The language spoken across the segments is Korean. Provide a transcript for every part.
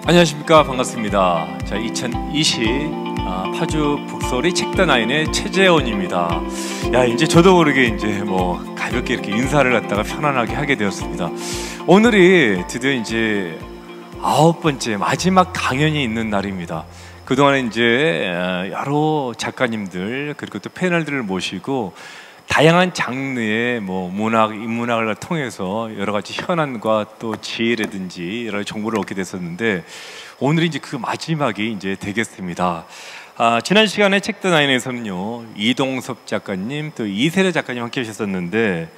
안녕하십니까, 반갑습니다. 자, 2020 파주 북소리 책단아인의 최재원입니다. 야, 이제 저도 모르게 이제 뭐 가볍게 이렇게 인사를 갖다가 편안하게 하게 되었습니다. 오늘이 드디어 이제 9번째 마지막 강연이 있는 날입니다. 그동안에 이제 여러 작가님들 그리고 또 패널들을 모시고 다양한 장르의 뭐 문학, 인문학을 통해서 여러 가지 현안과 또 지혜라든지 여러 가지 정보를 얻게 됐었는데 오늘이 이제 그 마지막이 이제 되겠습니다. 지난 시간에 책더나인에서는요 이동섭 작가님 또 이세례 작가님 함께 하셨었는데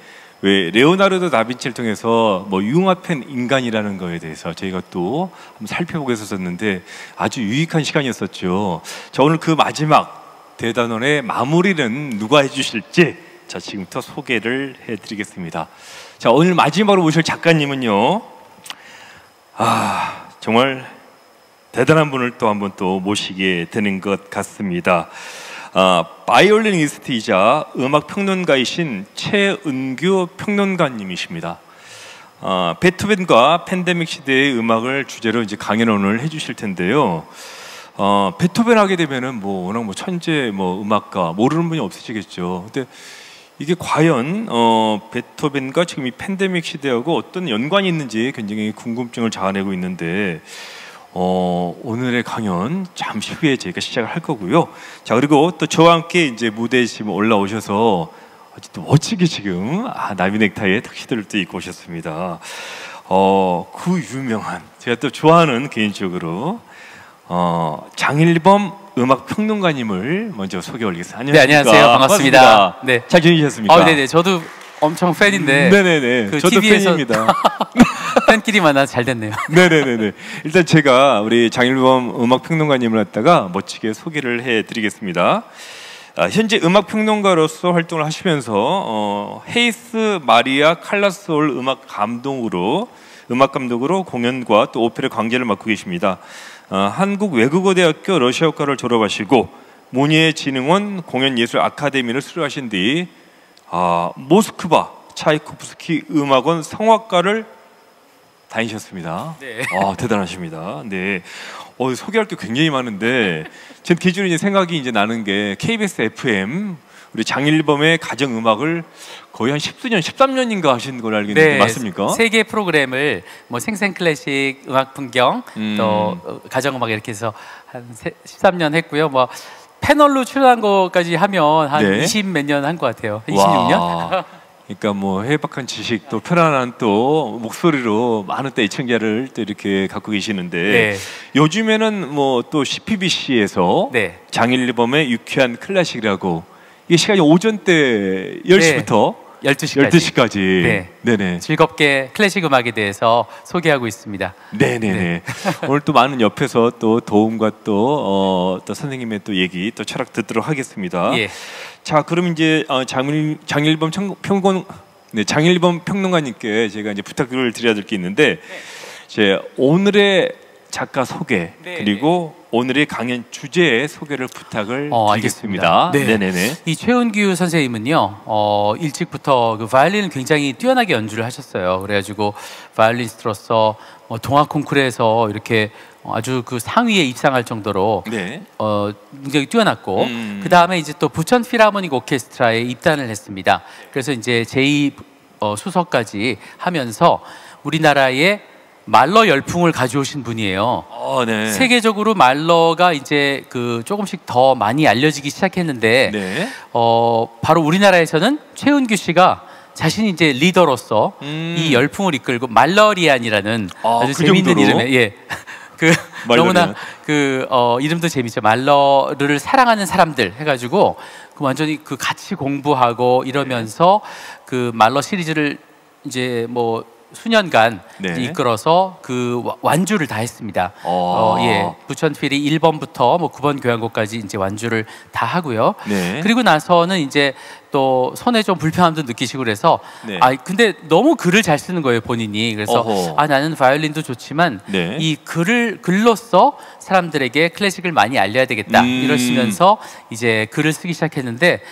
왜 레오나르도 다빈치를 통해서 뭐 융합한 인간이라는 거에 대해서 저희가 또 한번 살펴보고 있었는데 아주 유익한 시간이었었죠. 자, 오늘 그 마지막 대단원의 마무리는 누가 해주실지 자, 지금부터 소개를 해드리겠습니다. 자, 오늘 마지막으로 모실 작가님은요, 정말 대단한 분을 또 한번 또 모시게 되는 것 같습니다. 바이올리니스트이자 음악 평론가이신 최은규 평론가님이십니다. 베토벤과 팬데믹 시대의 음악을 주제로 이제 강연을 해주실 텐데요. 베토벤 하게 되면은 뭐 워낙 뭐 천재 뭐 음악가 모르는 분이 없으시겠죠. 근데 이게 과연 베토벤과 지금 이 팬데믹 시대하고 어떤 연관이 있는지 굉장히 궁금증을 자아내고 있는데 오늘의 강연 잠시 후에 저희가 시작을 할 거고요. 자, 그리고 또 저와 함께 이제 무대에 지금 올라오셔서 아주 또 멋지게 지금 나비 넥타이에 턱시도를 또 입고 오셨습니다. 그 유명한 제가 또 좋아하는 개인적으로 장일범 음악 평론가님을 먼저 소개 올리겠습니다. 안녕하십니까? 네, 안녕하세요. 반갑습니다. 네, 잘 지내셨습니까? 네네, 저도 엄청 팬인데. 네네네. 그 저도 TV에서 팬입니다. 팬끼리 만나서 잘 됐네요. 네네네. 일단 제가 우리 장일범 음악 평론가님을 갖다가 멋지게 소개를 해드리겠습니다. 현재 음악 평론가로서 활동을 하시면서 헤이스 마리아 칼라스홀 음악 감독으로 공연과 또 오페라 강좌를 맡고 계십니다. 한국외국어대학교 러시아어과를 졸업하시고 문예진흥원 공연예술 아카데미를 수료하신 뒤 모스크바 차이코프스키 음악원 성악과를 다니셨습니다. 네. 대단하십니다. 네. 소개할 게 굉장히 많은데 제 기준에 이제 생각이 이제 나는 게 KBS FM 우리 장일범의 가정 음악을 거의 한 10수년, 13년인가 하신 걸로 알고 있는데 맞습니까? 세 개 프로그램을 뭐 생생 클래식, 음악 풍경, 또 가정 음악 이렇게 해서 한 13년 했고요. 뭐 패널로 출연한 거까지 하면 한 20 몇 년 한 것 같아요. 26년? 그러니까 뭐 해박한 지식 또 편안한 또 목소리로 많은 또 애청자를 또 이렇게 갖고 계시는데 요즘에는 뭐 또 CPBC에서 장일범의 유쾌한 클래식이라고 이게 시간이 오전 때 10시부터 12시까지 네네. 즐겁게 클래식 음악에 대해서 소개하고 있습니다. 네네네. 오늘 또 많은 옆에서 또 도움과 또 선생님의 또 얘기 또 철학 듣도록 하겠습니다. 자, 그럼 이제 장일범 평론가님께 제가 이제 부탁을 드려야 될 게 있는데 이제 오늘의 작가 소개 그리고 오늘의 강연 주제의 소개를 부탁을 드리겠습니다. 네네네. 이 최은규 선생님은요, 일찍부터 그 바이올린을 굉장히 뛰어나게 연주를 하셨어요. 그래가지고 바이올리니스트로서 동학 콩쿠르에서 이렇게 아주 그 상위에 입상할 정도로 굉장히 뛰어났고, 그 다음에 이제 또 부천 필하모닉 오케스트라에 입단을 했습니다. 그래서 이제 제2 수석까지 하면서 우리나라의 말러 열풍을 가져오신 분이에요. 세계적으로 말러가 이제 그 조금씩 더 많이 알려지기 시작했는데 바로 우리나라에서는 최은규 씨가 자신이 이제 리더로서 이 열풍을 이끌고 말러리안이라는 아주 재미있는 이름에 너무나 이름도 재밌죠. 말러를 사랑하는 사람들 해가지고 그 완전히 그 같이 공부하고 이러면서 그 말러 시리즈를 이제 뭐 수년간 이끌어서 그 완주를 다 했습니다. 부천필이 1번부터 뭐 9번 교향곡까지 이제 완주를 다 하고요. 그리고 나서는 이제 또 손에 좀 불편함도 느끼시고 그래서 근데 너무 글을 잘 쓰는 거예요, 본인이. 그래서 나는 바이올린도 좋지만 이 글로써 사람들에게 클래식을 많이 알려야 되겠다 이러시면서 이제 글을 쓰기 시작했는데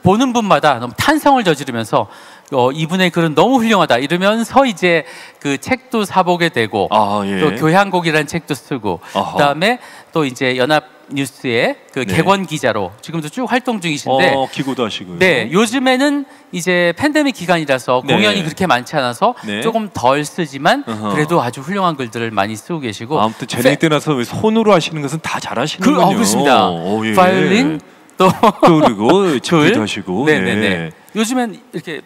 보는 분마다 너무 탄성을 저지르면서 이분의 글은 너무 훌륭하다 이러면서 이제 그 책도 사보게 되고 예. 또 교향곡이라는 책도 쓰고 그다음에 또 이제 연합 뉴스의 그 네. 객원 기자로 지금도 쭉 활동 중이신데 기고도 하시고요. 네, 요즘에는 이제 팬데믹 기간이라서 네. 공연이 그렇게 많지 않아서 네. 조금 덜 쓰지만 그래도 아주 훌륭한 글들을 많이 쓰고 계시고 아무튼 재능 뛰어나서 손으로 하시는 것은 다 잘하시는군요. 그렇습니다. 예. 바이올린 또 그리고 집도 하시고. 네네네. 네. 요즘엔 이렇게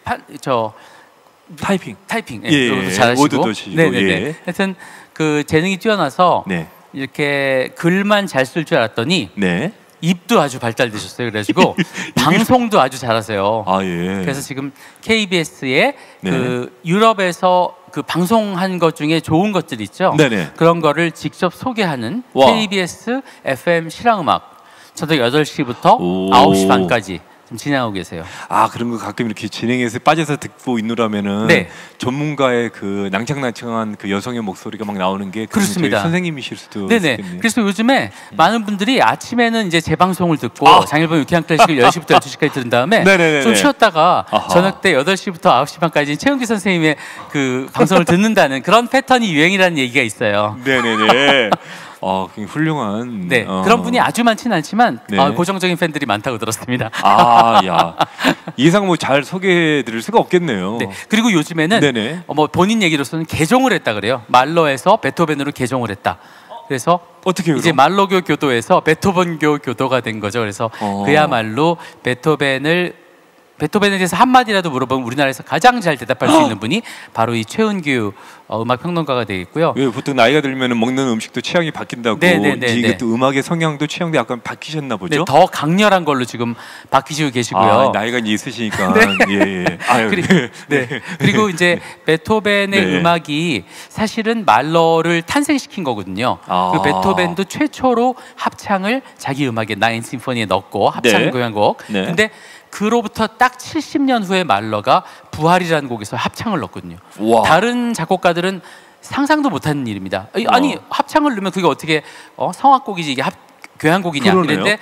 타이핑. 예, 그것도 잘하시고. 워드도 하시고. 네네네. 예. 하여튼 그 재능이 뛰어나서 네. 이렇게 글만 잘 쓸 줄 알았더니 네. 입도 아주 발달되셨어요. 그래가지고 방송도 아주 잘하세요. 예. 그래서 지금 KBS의 네. 그 유럽에서 그 방송한 것 중에 좋은 것들 있죠. 네네. 그런 거를 직접 소개하는 와. KBS FM 실황음악 저녁 8시부터 오. 9시 반까지 지금 진행하고 계세요. 그런 거 가끔 이렇게 진행해서 빠져서 듣고 있느라면은 네. 전문가의 그 낭창낭창한 그 여성의 목소리가 막 나오는 게 그렇습니다. 선생님이실 수도 네네. 있겠네요. 그래서 요즘에 많은 분들이 아침에는 이제 재방송을 듣고 장일범 유쾌한 클래식을 10시부터 12시까지 들은 다음에 네네네네. 좀 쉬었다가 아하. 저녁 때 8시부터 9시 반까지 최은기 선생님의 그 방송을 듣는다는 그런 패턴이 유행이라는 얘기가 있어요. 네네네. 굉히 훌륭한. 네, 그런 분이 아주 많지는 않지만 네. 고정적인 팬들이 많다고 들었습니다. 야. 이상 뭐 잘 소개해드릴 수가 없겠네요. 네, 그리고 요즘에는 네네. 뭐 본인 얘기로서는 개종을 했다 그래요. 말러에서 베토벤으로 개종을 했다. 그래서 어떻게 해요? 이제 말러교 교도에서 베토벤교 교도가 된 거죠. 그래서 그야말로 베토벤에 대해서 한마디라도 물어보면 우리나라에서 가장 잘 대답할 수 있는 분이 바로 이 최은규 음악 평론가가 되겠고요. 왜 보통 나이가 들면 먹는 음식도 취향이 바뀐다고. 네네네. 이게 또 음악의 성향도 취향도 약간 바뀌셨나 보죠? 네, 더 강렬한 걸로 지금 바뀌시고 계시고요. 나이가 이제 있으시니까. 네. 예. 그리고 이제 베토벤의 네. 음악이 사실은 말러를 탄생시킨 거거든요. 그 베토벤도 최초로 합창을 자기 음악에 나인 심포니에 넣고 합창 네. 교향곡. 네. 근데 그로부터 딱 70년 후에 말러가 부활이라는 곡에서 합창을 넣었거든요. 와. 다른 작곡가들은 상상도 못하는 일입니다. 아니 합창을 넣으면 그게 어떻게 성악곡이지 이게 교향곡이냐 그러네요. 이랬는데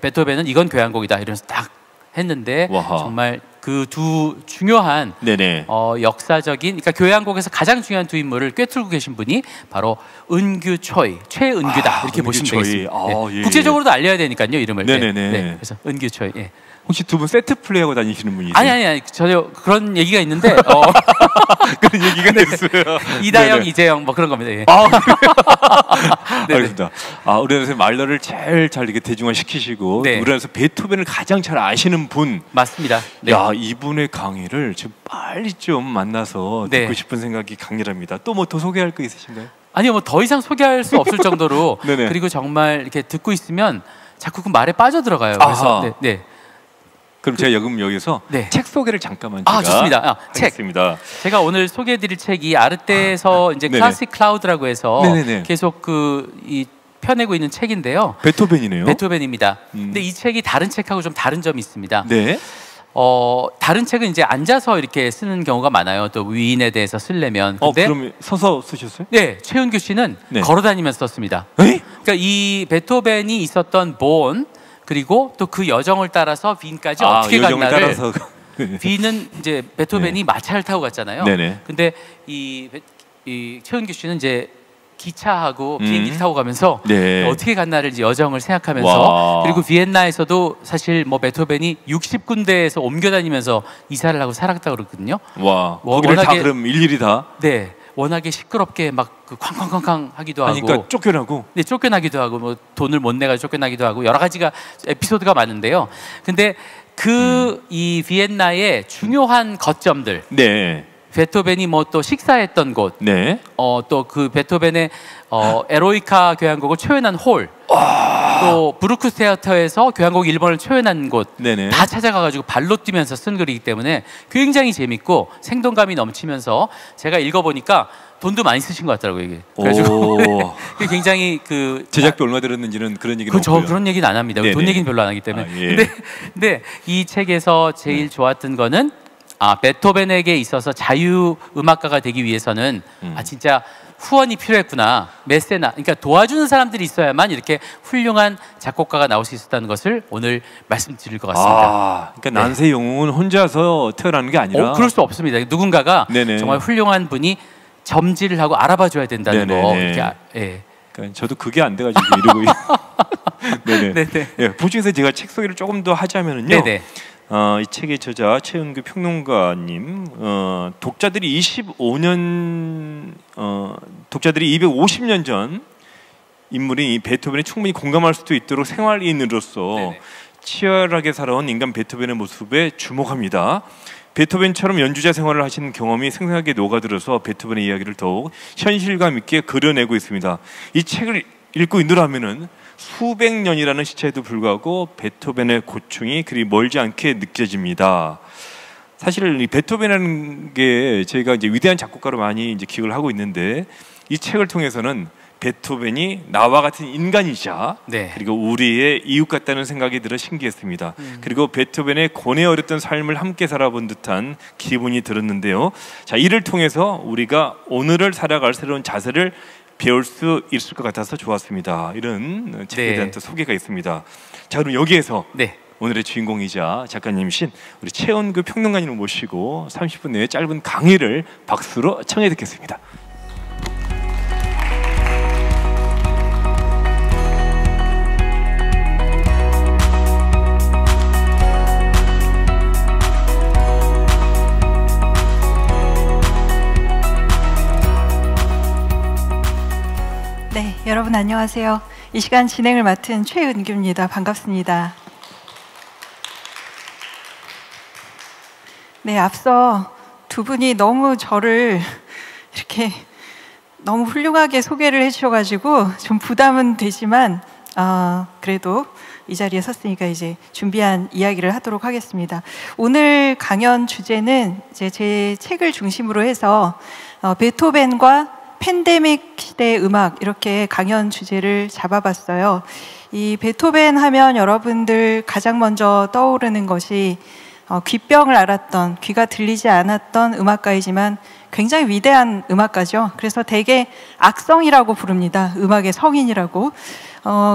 베토벤은 이건 교향곡이다 이러면서 딱 했는데 와하. 정말 그 두 중요한 네네. 역사적인 그러니까 교향곡에서 가장 중요한 두 인물을 꿰뚫고 계신 분이 바로 은규 초이 최은규다 이렇게 은규 보시면 초이. 되겠습니다. 네. 예. 국제적으로도 알려야 되니까요 이름을. 네네네. 네. 그래서 은규 초이. 예. 혹시 두 분 세트 플레이하고 다니시는 분이세요? 아니 전혀 그런 얘기가 있는데 그런 얘기가 됐어요. 이다영, 네네. 이재영 뭐 그런 겁니다. 예. 알겠습니다. 우리나라에서 말러를 제일 잘 이렇게 대중화 시키시고 네. 우리나라에서 베토벤을 가장 잘 아시는 분. 맞습니다. 네. 이분의 강의를 지금 빨리 좀 만나서 네. 듣고 싶은 생각이 강렬합니다. 또 뭐 더 소개할 거 있으신가요? 아니요, 뭐 더 이상 소개할 수 없을 정도로 네네. 그리고 정말 이렇게 듣고 있으면 자꾸 그 말에 빠져 들어가요. 아하. 그래서 네. 그럼 제가 여기서 네. 책 소개를 잠깐만 제가 좋습니다. 책. 하겠습니다. 제가 오늘 소개해드릴 책이 아르테에서 이제 네네. 클래식 클라우드라고 해서 네네네. 계속 이 펴내고 있는 책인데요. 베토벤이네요. 베토벤입니다. 근데 이 책이 다른 책하고 좀 다른 점이 있습니다. 네. 다른 책은 이제 앉아서 이렇게 쓰는 경우가 많아요. 또 위인에 대해서 쓰려면. 근데 그럼 서서 쓰셨어요? 네, 최은규 씨는 네. 걸어다니면서 썼습니다. 에? 그러니까 이 베토벤이 있었던 본 그리고 또 그 여정을 따라서 빈까지 어떻게 여정을 갔나를 따라서 빈은 이제 베토벤이 마차를 타고 갔잖아요. 네네. 근데 이 최은규 씨는 이제 기차하고 비행기 타고 가면서 네. 어떻게 갔나를 이제 여정을 생각하면서 와. 그리고 비엔나에서도 사실 뭐 베토벤이 60군데에서 옮겨 다니면서 이사를 하고 살았다고 그러거든요. 와. 거기를 다 그럼 일일이 다. 네. 워낙에 시끄럽게 막 그 쾅쾅쾅쾅 하기도 하고 그러니까 쫓겨나고. 네, 쫓겨나기도 하고 뭐 돈을 못 내가 쫓겨나기도 하고 여러 가지가 에피소드가 많은데요. 근데 이 비엔나의 중요한 거점들 네. 베토벤이 뭐 또 식사했던 곳, 네. 또 그 베토벤의 에로이카 교향곡을 초연한 홀, 또 브루크 테아터에서 교향곡 1번을 초연한 곳, 네네. 다 찾아가가지고 발로 뛰면서 쓴 글이기 때문에 굉장히 재밌고 생동감이 넘치면서 제가 읽어보니까 돈도 많이 쓰신 것 같더라고요 이게. 그래가지고 이게 굉장히 제작비 얼마 들었는지는 그런 얘기는 저 없고요. 그런 얘기는 안 합니다. 네네. 돈 얘기는 별로 안 하기 때문에. 예. 근데 이 책에서 제일 좋았던 거는 베토벤에게 있어서 자유 음악가가 되기 위해서는 진짜 후원이 필요했구나. 메세나, 그러니까 도와주는 사람들이 있어야만 이렇게 훌륭한 작곡가가 나올 수 있었다는 것을 오늘 말씀드릴 것 같습니다. 그러니까 난세 영웅은 혼자서 태어나는 게 아니라 그럴 수 없습니다. 누군가가 네네. 정말 훌륭한 분이 점지를 하고 알아봐 줘야 된다는 거. 이렇게, 그러니까 저도 그게 안 돼가지고 이러고 네네. 네네. 예, 그중에서 제가 책 소개를 조금 더 하자면은요. 네네. 이 책의 저자 최은규 평론가님, 독자들이 250년 전 인물인 이 베토벤이 충분히 공감할 수도 있도록 생활인으로서 네네. 치열하게 살아온 인간 베토벤의 모습에 주목합니다. 베토벤처럼 연주자 생활을 하신 경험이 생생하게 녹아들어서 베토벤의 이야기를 더욱 현실감 있게 그려내고 있습니다. 이 책을 읽고 있노라면은 수백 년이라는 시차에도 불구하고 베토벤의 고충이 그리 멀지 않게 느껴집니다. 사실 이 베토벤이라는 게 저희가 이제 위대한 작곡가로 많이 이제 기억을 하고 있는데 이 책을 통해서는 베토벤이 나와 같은 인간이자 그리고 우리의 이웃 같다는 생각이 들어 신기했습니다. 그리고 베토벤의 고뇌 어렸던 삶을 함께 살아본 듯한 기분이 들었는데요. 자, 이를 통해서 우리가 오늘을 살아갈 새로운 자세를 배울 수 있을 것 같아서 좋았습니다. 이런 책에 대한 또 소개가 있습니다. 자, 그럼 여기에서 오늘의 주인공이자 작가님이신 우리 최은규 평론가님을 모시고 30분 내에 짧은 강의를 박수로 청해 듣겠습니다. 네, 여러분 안녕하세요. 이 시간 진행을 맡은 최은규입니다. 반갑습니다. 네, 앞서 두 분이 너무 저를 이렇게 너무 훌륭하게 소개를 해주셔가지고 좀 부담은 되지만 그래도 이 자리에 섰으니까 이제 준비한 이야기를 하도록 하겠습니다. 오늘 강연 주제는 이제 제 책을 중심으로 해서 베토벤과 팬데믹 시대의 음악 이렇게 강연 주제를 잡아봤어요. 이 베토벤 하면 여러분들 가장 먼저 떠오르는 것이 귀병을 앓았던, 귀가 들리지 않았던 음악가이지만 굉장히 위대한 음악가죠. 그래서 대개 악성이라고 부릅니다. 음악의 성인이라고.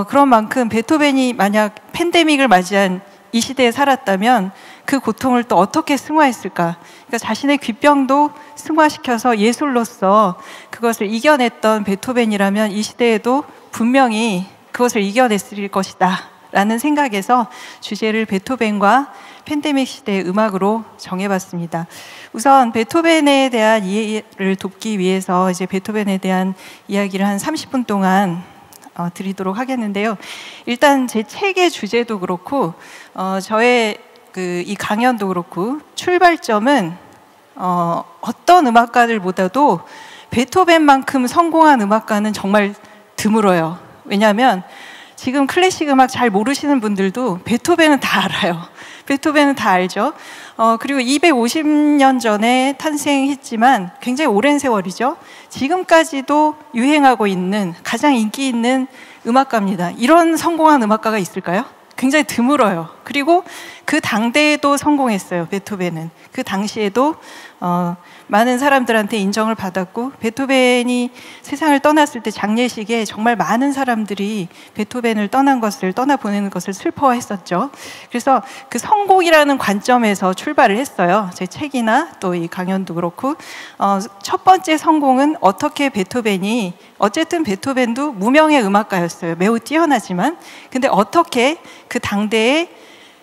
그런 만큼 베토벤이 만약 팬데믹을 맞이한 이 시대에 살았다면 그 고통을 또 어떻게 승화했을까? 그러니까 자신의 귀병도 승화시켜서 예술로서 그것을 이겨냈던 베토벤이라면 이 시대에도 분명히 그것을 이겨냈을 것이다 라는 생각에서 주제를 베토벤과 팬데믹 시대의 음악으로 정해봤습니다. 우선 베토벤에 대한 이해를 돕기 위해서 이제 베토벤에 대한 이야기를 한 30분 동안 드리도록 하겠는데요. 일단 제 책의 주제도 그렇고 저의 이 강연도 그렇고 출발점은 어떤 음악가들보다도 베토벤만큼 성공한 음악가는 정말 드물어요. 왜냐하면 지금 클래식 음악 잘 모르시는 분들도 베토벤은 다 알아요. 베토벤은 다 알죠. 그리고 250년 전에 탄생했지만 굉장히 오랜 세월이죠. 지금까지도 유행하고 있는 가장 인기 있는 음악가입니다. 이런 성공한 음악가가 있을까요? 굉장히 드물어요. 그리고 그 당대에도 성공했어요. 베토벤은. 그 당시에도 많은 사람들한테 인정을 받았고 베토벤이 세상을 떠났을 때 장례식에 정말 많은 사람들이 베토벤을 떠나보내는 것을 슬퍼했었죠. 그래서 그 성공이라는 관점에서 출발을 했어요. 제 책이나 또 이 강연도 그렇고 첫 번째 성공은 어떻게 베토벤이 어쨌든 베토벤도 무명의 음악가였어요. 매우 뛰어나지만 근데 어떻게 그 당대에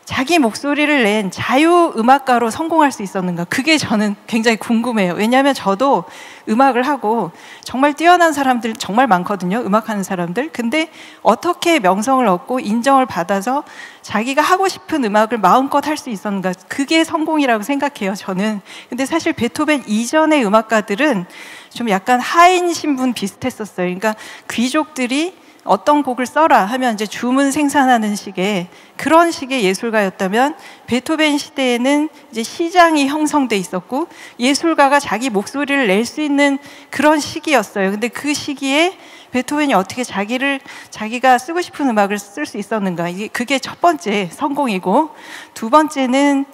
자기 목소리를 낸 자유음악가로 성공할 수 있었는가? 그게 저는 굉장히 궁금해요. 왜냐하면 저도 음악을 하고 정말 뛰어난 사람들 정말 많거든요. 음악하는 사람들. 근데 어떻게 명성을 얻고 인정을 받아서 자기가 하고 싶은 음악을 마음껏 할 수 있었는가? 그게 성공이라고 생각해요, 저는. 근데 사실 베토벤 이전의 음악가들은 좀 약간 하인 신분 비슷했었어요. 그러니까 귀족들이 어떤 곡을 써라 하면 이제 주문 생산하는 식의 그런 식의 예술가였다면 베토벤 시대에는 이제 시장이 형성돼 있었고 예술가가 자기 목소리를 낼 수 있는 그런 시기였어요. 근데 그 시기에 베토벤이 어떻게 자기가 쓰고 싶은 음악을 쓸 수 있었는가? 그게 첫 번째 성공이고 두 번째는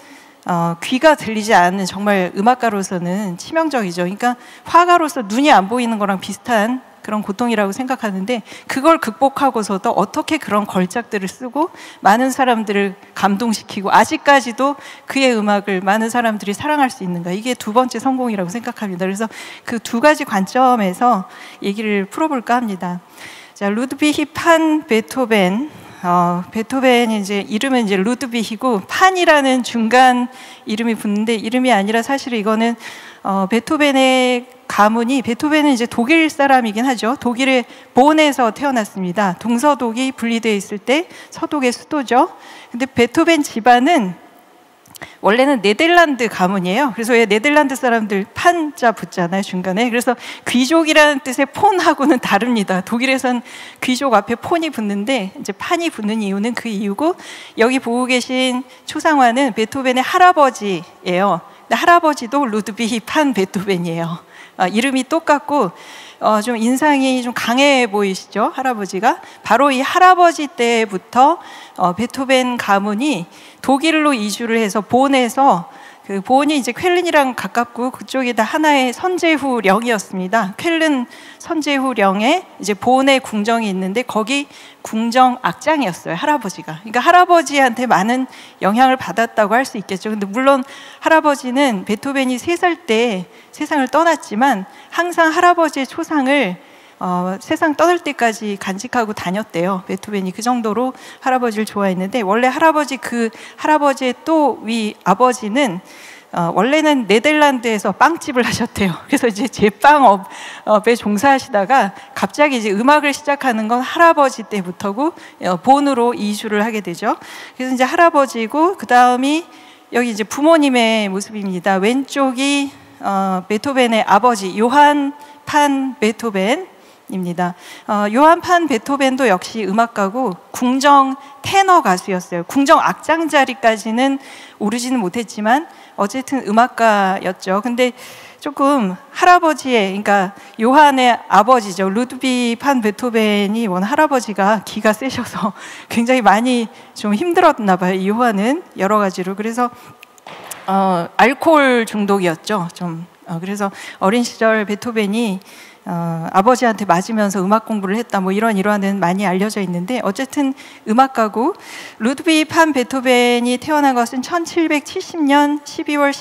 귀가 들리지 않는 정말 음악가로서는 치명적이죠. 그러니까 화가로서 눈이 안 보이는 거랑 비슷한 그런 고통이라고 생각하는데, 그걸 극복하고서도 어떻게 그런 걸작들을 쓰고 많은 사람들을 감동시키고 아직까지도 그의 음악을 많은 사람들이 사랑할 수 있는가, 이게 두 번째 성공이라고 생각합니다. 그래서 그 두 가지 관점에서 얘기를 풀어볼까 합니다. 자, 루드비히 판 베토벤. 베토벤이 이제 이름은 이제 루드비히고 판이라는 중간 이름이 붙는데, 이름이 아니라 사실 이거는 베토벤의 가문이, 베토벤은 이제 독일 사람이긴 하죠. 독일의 본에서 태어났습니다. 동서독이 분리되어 있을 때 서독의 수도죠. 근데 베토벤 집안은 원래는 네덜란드 가문이에요. 그래서 왜 네덜란드 사람들 판자 붙잖아요, 중간에. 그래서 귀족이라는 뜻의 폰하고는 다릅니다. 독일에선 귀족 앞에 폰이 붙는데 이제 판이 붙는 이유는 그 이유고, 여기 보고 계신 초상화는 베토벤의 할아버지예요. 근데 할아버지도 루드비히 판 베토벤이에요. 이름이 똑같고 좀 인상이 좀 강해 보이시죠, 할아버지가. 바로 이 할아버지 때부터 베토벤 가문이 독일로 이주를 해서 본에서, 그 본이 이제 쾰른이랑 가깝고 그쪽이 다 하나의 선제후령이었습니다. 쾰른 선제후령에 이제 본의 궁정이 있는데 거기 궁정 악장이었어요, 할아버지가. 그러니까 할아버지한테 많은 영향을 받았다고 할 수 있겠죠. 근데 물론 할아버지는 베토벤이 3살 때 세상을 떠났지만 항상 할아버지의 초상을 세상 떠날 때까지 간직하고 다녔대요. 베토벤이 그 정도로 할아버지를 좋아했는데, 원래 할아버지의 또 위 아버지는 원래는 네덜란드에서 빵집을 하셨대요. 그래서 이제 제빵업에 종사하시다가 갑자기 이제 음악을 시작하는 건 할아버지 때부터고 본으로 이주를 하게 되죠. 그래서 이제 할아버지고, 그 다음이 여기 이제 부모님의 모습입니다. 왼쪽이 베토벤의 아버지 요한 판 베토벤 입니다. 요한 판 베토벤도 역시 음악가고 궁정 테너 가수였어요. 궁정 악장 자리까지는 오르지는 못했지만 어쨌든 음악가였죠. 근데 조금 할아버지의, 그러니까 요한의 아버지죠, 루드비 판 베토벤이 할아버지가 기가 세셔서 굉장히 많이 좀 힘들었나 봐요, 이 요한은 여러 가지로. 그래서 알코올 중독이었죠, 좀. 그래서 어린 시절 베토벤이 아버지한테 맞으면서 음악 공부를 했다, 뭐 이러한은 많이 알려져 있는데, 어쨌든 음악가고, 루드비 판 베토벤이 태어난 것은 1770년 12월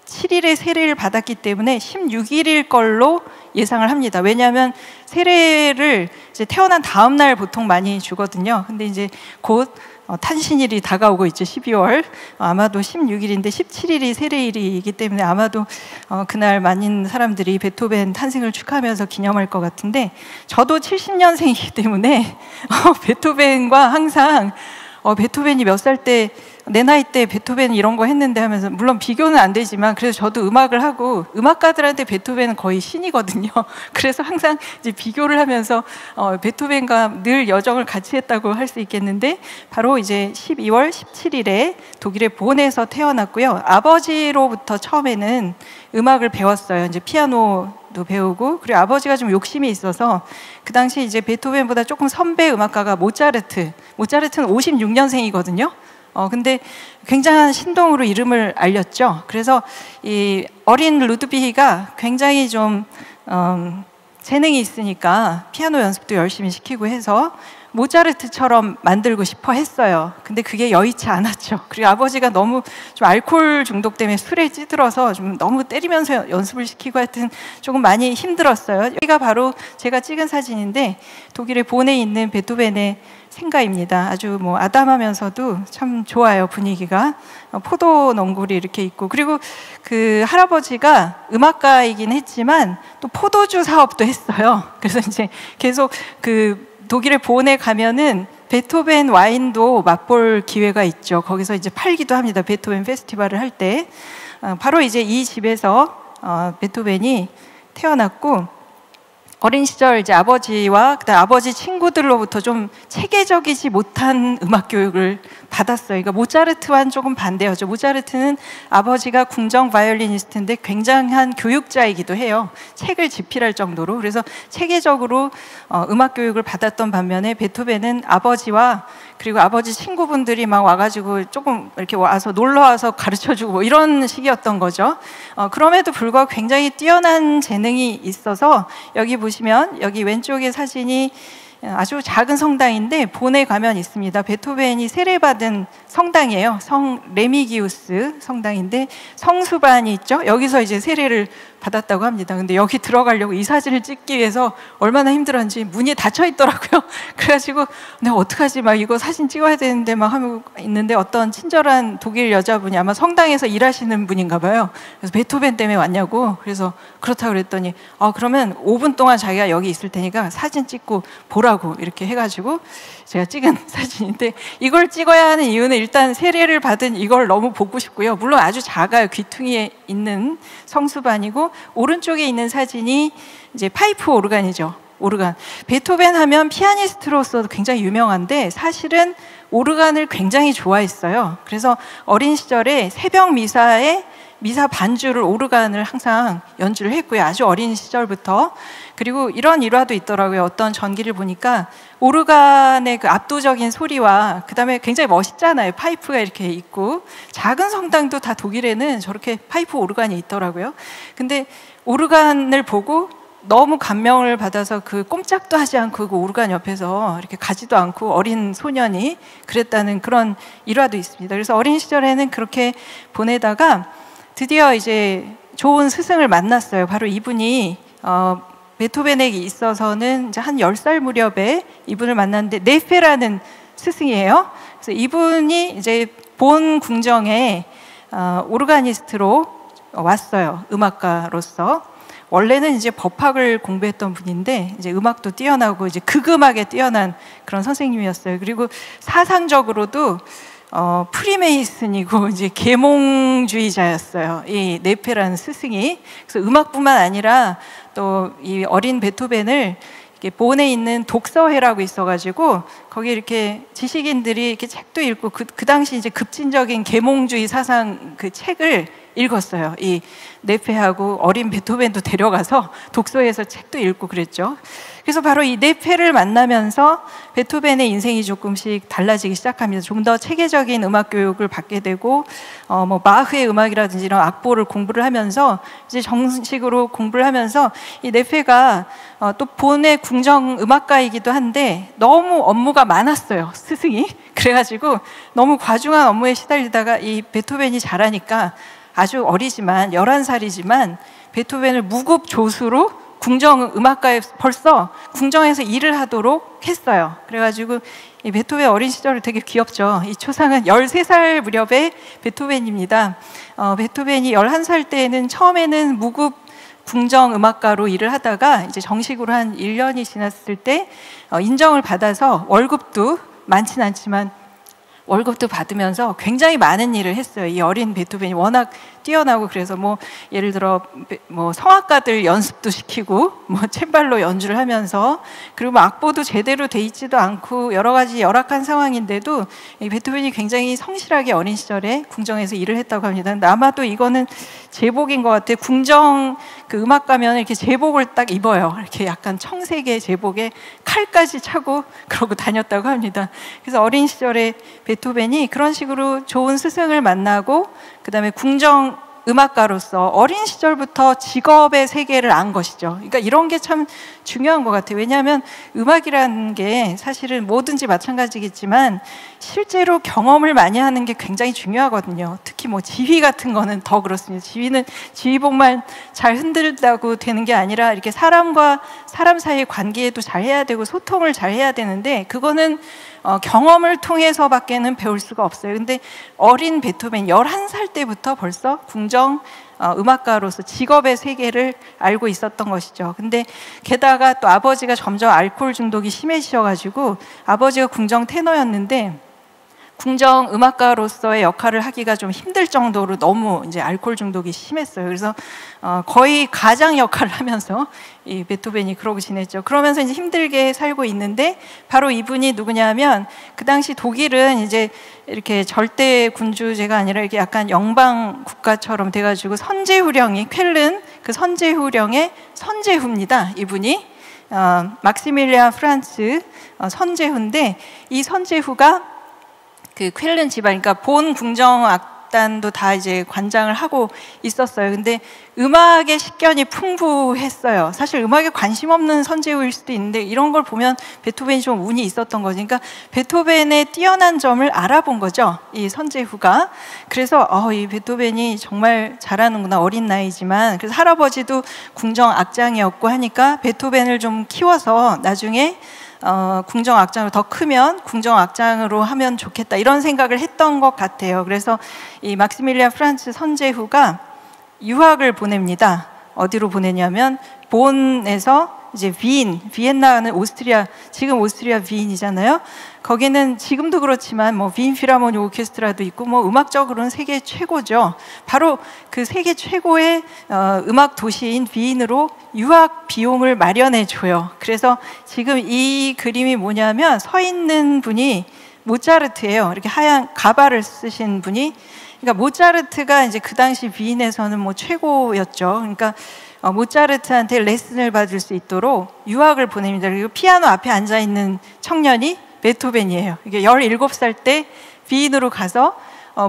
17일에 세례를 받았기 때문에 16일일 걸로 예상을 합니다. 왜냐하면 세례를 이제 태어난 다음 날 보통 많이 주거든요. 근데 이제 곧 탄신일이 다가오고 있죠, 12월. 아마도 16일인데 17일이 세례일이기 때문에 아마도 그날 많은 사람들이 베토벤 탄생을 축하하면서 기념할 것 같은데, 저도 70년생이기 때문에 베토벤과 항상 베토벤이 몇 살 때, 내 나이 때 베토벤 이런 거 했는데 하면서, 물론 비교는 안 되지만 그래서 저도 음악을 하고, 음악가들한테 베토벤은 거의 신이거든요. 그래서 항상 이제 비교를 하면서 베토벤과 늘 여정을 같이 했다고 할 수 있겠는데, 바로 이제 12월 17일에 독일의 본에서 태어났고요. 아버지로부터 처음에는 음악을 배웠어요. 이제 피아노도 배우고, 그리고 아버지가 좀 욕심이 있어서 그 당시 이제 베토벤보다 조금 선배 음악가가 모차르트는 56년생이거든요. 근데 굉장한 신동으로 이름을 알렸죠. 그래서 이 어린 루드비히가 굉장히 좀 재능이 있으니까 피아노 연습도 열심히 시키고 해서 모차르트처럼 만들고 싶어 했어요. 근데 그게 여의치 않았죠. 그리고 아버지가 너무 좀 알코올 중독 때문에 술에 찌들어서 좀 너무 때리면서 연습을 시키고 하여튼 조금 많이 힘들었어요. 여기가 바로 제가 찍은 사진인데, 독일의 본에 있는 베토벤의 생가입니다. 아주 뭐 아담하면서도 참 좋아요, 분위기가. 포도 농골이 이렇게 있고, 그리고 그 할아버지가 음악가이긴 했지만 또 포도주 사업도 했어요. 그래서 이제 계속 그 독일의 본에 가면은 베토벤 와인도 맛볼 기회가 있죠. 거기서 이제 팔기도 합니다, 베토벤 페스티벌을 할 때. 바로 이제 이 집에서 베토벤이 태어났고, 어린 시절 이제 아버지와 그다음 아버지 친구들로부터 좀 체계적이지 못한 음악 교육을 받았어요. 그러니까 모차르트와는 조금 반대였죠. 모차르트는 아버지가 궁정 바이올리니스트인데 굉장한 교육자이기도 해요. 책을 집필할 정도로. 그래서 체계적으로 음악 교육을 받았던 반면에 베토벤은 아버지와 그리고 아버지 친구분들이 막 와가지고 조금 이렇게 와서 놀러 와서 가르쳐주고 뭐 이런 식이었던 거죠. 그럼에도 불구하고 굉장히 뛰어난 재능이 있어서 여기 보시면 여기 왼쪽에 사진이 아주 작은 성당인데 본에 가면 있습니다. 베토벤이 세례받은 성당이에요. 성 레미기우스 성당인데 성수반이 있죠. 여기서 이제 세례를 받았다고 합니다. 근데 여기 들어가려고 이 사진을 찍기 위해서 얼마나 힘들었는지 문이 닫혀 있더라고요. 그래가지고 내가 어떡하지 막 이거 사진 찍어야 되는데 막 하고 있는데 어떤 친절한 독일 여자분이 아마 성당에서 일하시는 분인가 봐요. 그래서 베토벤 때문에 왔냐고. 그래서 그렇다고 그랬더니 그러면 5분 동안 자기가 여기 있을 테니까 사진 찍고 보라고 이렇게 해가지고 제가 찍은 사진인데 이걸 찍어야 하는 이유는 일단 세례를 받은 이걸 너무 보고 싶고요. 물론 아주 작아요. 귀퉁이에 있는 성수반이고 오른쪽에 있는 사진이 이제 파이프 오르간이죠. 오르간. 베토벤 하면 피아니스트로서도 굉장히 유명한데 사실은 오르간을 굉장히 좋아했어요. 그래서 어린 시절에 새벽 미사에 미사 반주를 오르간을 항상 연주를 했고요. 아주 어린 시절부터. 그리고 이런 일화도 있더라고요. 어떤 전기를 보니까 오르간의 그 압도적인 소리와 그다음에 굉장히 멋있잖아요. 파이프가 이렇게 있고 작은 성당도 다 독일에는 저렇게 파이프 오르간이 있더라고요. 근데 오르간을 보고 너무 감명을 받아서 그 꼼짝도 하지 않고 그 오르간 옆에서 이렇게 가지도 않고 어린 소년이 그랬다는 그런 일화도 있습니다. 그래서 어린 시절에는 그렇게 보내다가 드디어 이제 좋은 스승을 만났어요. 바로 이분이 베토벤에게 있어서는 이제 한 10살 무렵에 이분을 만났는데 네페라는 스승이에요. 그래서 이분이 이제 본 궁정에 오르가니스트로 왔어요. 음악가로서. 원래는 이제 법학을 공부했던 분인데 이제 음악도 뛰어나고 이제 극음악에 뛰어난 그런 선생님이었어요. 그리고 사상적으로도 프리메이슨이고 이제 계몽주의자였어요. 이 네페라는 스승이. 그래서 음악뿐만 아니라 또 이 어린 베토벤을 이렇게 본에 있는 독서회라고 있어가지고 거기 이렇게 지식인들이 이렇게 책도 읽고 그 당시 이제 급진적인 계몽주의 사상 그 책을 읽었어요. 이 네페하고 어린 베토벤도 데려가서 독서회에서 책도 읽고 그랬죠. 그래서 바로 이 네페를 만나면서 베토벤의 인생이 조금씩 달라지기 시작합니다. 좀 더 체계적인 음악 교육을 받게 되고 뭐 마흐의 음악이라든지 이런 악보를 공부를 하면서 이제 정식으로 공부를 하면서 이 네페가 또 본의 궁정 음악가이기도 한데 너무 업무가 많았어요. 스승이. 그래가지고 너무 과중한 업무에 시달리다가 이 베토벤이 잘하니까 아주 어리지만 11살이지만 베토벤을 무급 조수로 궁정 음악가에 벌써 궁정에서 일을 하도록 했어요. 그래가지고 이 베토벤 어린 시절을 되게 귀엽죠. 이 초상은 13살 무렵의 베토벤입니다. 베토벤이 11살 때에는 처음에는 무급 궁정 음악가로 일을 하다가 이제 정식으로 한 1년이 지났을 때 인정을 받아서 월급도 많진 않지만 월급도 받으면서 굉장히 많은 일을 했어요. 이 어린 베토벤이 워낙 뛰어나고 그래서 뭐 예를 들어 뭐 성악가들 연습도 시키고 뭐 챔발로 연주를 하면서 그리고 뭐 악보도 제대로 돼 있지도 않고 여러 가지 열악한 상황인데도 이 베토벤이 굉장히 성실하게 어린 시절에 궁정에서 일을 했다고 합니다. 근데 아마도 이거는 제복인 것 같아요. 궁정 그 음악 가면 이렇게 제복을 딱 입어요. 이렇게 약간 청색의 제복에 칼까지 차고 그러고 다녔다고 합니다. 그래서 어린 시절에 베토벤이 그런 식으로 좋은 스승을 만나고 그다음에 궁정 음악가로서 어린 시절부터 직업의 세계를 안 것이죠. 그러니까 이런 게 참 중요한 것 같아요. 왜냐하면 음악이라는 게 사실은 뭐든지 마찬가지겠지만 실제로 경험을 많이 하는 게 굉장히 중요하거든요. 특히 뭐 지휘 같은 거는 더 그렇습니다. 지휘는 지휘봉만 잘 흔들다고 되는 게 아니라 이렇게 사람과 사람 사이의 관계에도 잘 해야 되고 소통을 잘 해야 되는데 그거는 경험을 통해서밖에는 배울 수가 없어요. 근데 어린 베토벤 11살 때부터 벌써 궁정 음악가로서 직업의 세계를 알고 있었던 것이죠. 근데 게다가 또 아버지가 점점 알코올 중독이 심해지셔가지고 아버지가 궁정 테너였는데 궁정 음악가로서의 역할을 하기가 좀 힘들 정도로 너무 이제 알코올 중독이 심했어요. 그래서 거의 가장 역할을 하면서 이 베토벤이 그러고 지냈죠. 그러면서 이제 힘들게 살고 있는데 바로 이분이 누구냐면 그 당시 독일은 이제 이렇게 절대 군주제가 아니라 이렇게 약간 영방 국가처럼 돼가지고 선제후령이 쾰른 그 선제후령의 선제후입니다. 이분이. 막시밀리안 프란츠 선제후인데, 이 선제후가 그 쾰른 집안, 그러니까 본 궁정악단도 다 이제 관장을 하고 있었어요. 근데 음악의 식견이 풍부했어요. 사실 음악에 관심 없는 선제후일 수도 있는데 이런 걸 보면 베토벤이 좀 운이 있었던 거죠. 그러니까 베토벤의 뛰어난 점을 알아본 거죠, 이 선제후가. 그래서 이 베토벤이 정말 잘하는구나, 어린 나이지만. 그래서 할아버지도 궁정 악장이었고 하니까 베토벤을 좀 키워서 나중에 궁정 악장으로 더 크면 궁정 악장으로 하면 좋겠다, 이런 생각을 했던 것 같아요. 그래서 이 막시밀리안 프란츠 선제후가 유학을 보냅니다. 어디로 보내냐면 본에서 이제 비엔나는 오스트리아, 지금 오스트리아 비엔이잖아요. 거기는 지금도 그렇지만 뭐 비엔 필하모니 오케스트라도 있고 뭐 음악적으로는 세계 최고죠. 바로 그 세계 최고의 음악 도시인 비엔으로 유학 비용을 마련해 줘요. 그래서 지금 이 그림이 뭐냐면 서 있는 분이 모차르트예요. 이렇게 하얀 가발을 쓰신 분이. 그러니까 모차르트가 이제 그 당시 비엔에서는 뭐 최고였죠. 그러니까 모차르트한테 레슨을 받을 수 있도록 유학을 보냅니다. 그리고 피아노 앞에 앉아 있는 청년이 베토벤이에요. 이게 17살 때 비엔으로 가서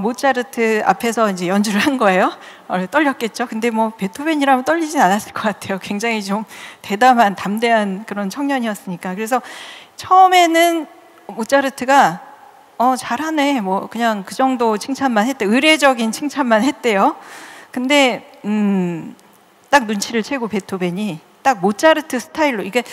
모차르트 앞에서 이제 연주를 한 거예요. 떨렸겠죠. 근데 뭐 베토벤이라면 떨리진 않았을 것 같아요. 굉장히 좀 대담한, 담대한 그런 청년이었으니까. 그래서 처음에는 모차르트가 잘하네, 뭐 그냥 그 정도 칭찬만 했대, 의례적인 칭찬만 했대요. 근데 딱 눈치를 채고 베토벤이 딱 모차르트 스타일로, 이게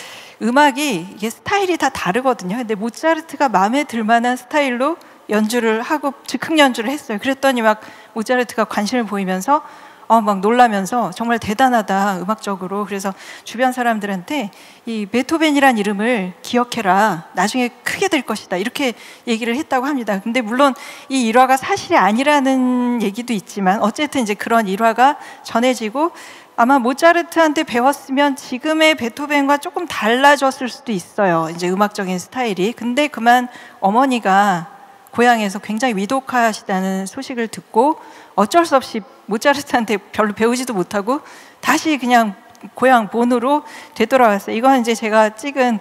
음악이 이게 스타일이 다 다르거든요. 근데 모차르트가 마음에 들 만한 스타일로 연주를 하고 즉흥 연주를 했어요. 그랬더니 막 모차르트가 관심을 보이면서 막 놀라면서 정말 대단하다, 음악적으로. 그래서 주변 사람들한테 이 베토벤이란 이름을 기억해라, 나중에 크게 될 것이다, 이렇게 얘기를 했다고 합니다. 근데 물론 이 일화가 사실이 아니라는 얘기도 있지만 어쨌든 이제 그런 일화가 전해지고, 아마 모차르트한테 배웠으면 지금의 베토벤과 조금 달라졌을 수도 있어요, 이제 음악적인 스타일이. 근데 그만 어머니가 고향에서 굉장히 위독하시다는 소식을 듣고 어쩔 수 없이 모차르트한테 별로 배우지도 못하고 다시 그냥 고향 본으로 되돌아왔어요. 이건 이제 제가 찍은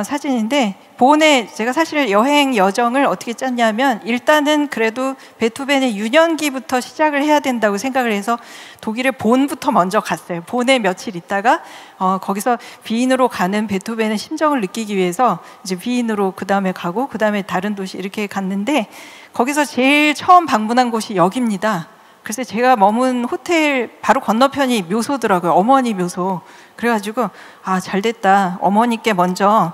사진인데, 본에 제가 사실 여행 여정을 어떻게 짰냐면, 일단은 그래도 베토벤의 유년기부터 시작을 해야 된다고 생각을 해서 독일의 본부터 먼저 갔어요. 본에 며칠 있다가 거기서 비엔으로 가는 베토벤의 심정을 느끼기 위해서 이제 비엔으로 그 다음에 가고, 그 다음에 다른 도시 이렇게 갔는데, 거기서 제일 처음 방문한 곳이 여기입니다. 그래서 제가 머문 호텔 바로 건너편이 묘소더라고요. 어머니 묘소. 그래가지고 잘 됐다, 어머니께 먼저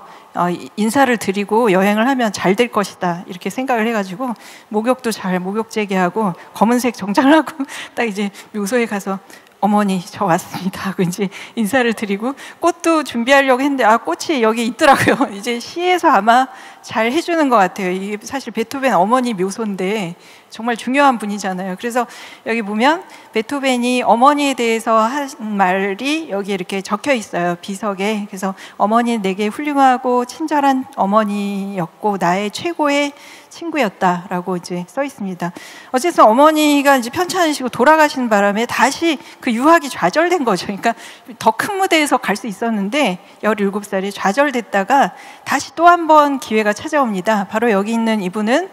인사를 드리고 여행을 하면 잘 될 것이다, 이렇게 생각을 해가지고 목욕도 잘 목욕 재개하고 검은색 정장을 하고 딱 이제 묘소에 가서 어머니 저 왔습니다 하고 이제 인사를 드리고, 꽃도 준비하려고 했는데 꽃이 여기 있더라고요. 이제 시에서 아마 잘 해주는 것 같아요. 이게 사실 베토벤 어머니 묘소인데 정말 중요한 분이잖아요. 그래서 여기 보면 베토벤이 어머니에 대해서 한 말이 여기 이렇게 적혀 있어요, 비석에. 그래서 어머니는 내게 훌륭하고 친절한 어머니였고 나의 최고의 친구였다라고 이제 써 있습니다. 어쨌든 어머니가 이제 편찮으시고 돌아가신 바람에 다시 그 유학이 좌절된 거죠. 그러니까 더 큰 무대에서 갈 수 있었는데 17살에 좌절됐다가 다시 또 한 번 기회가 찾아옵니다. 바로 여기 있는 이분은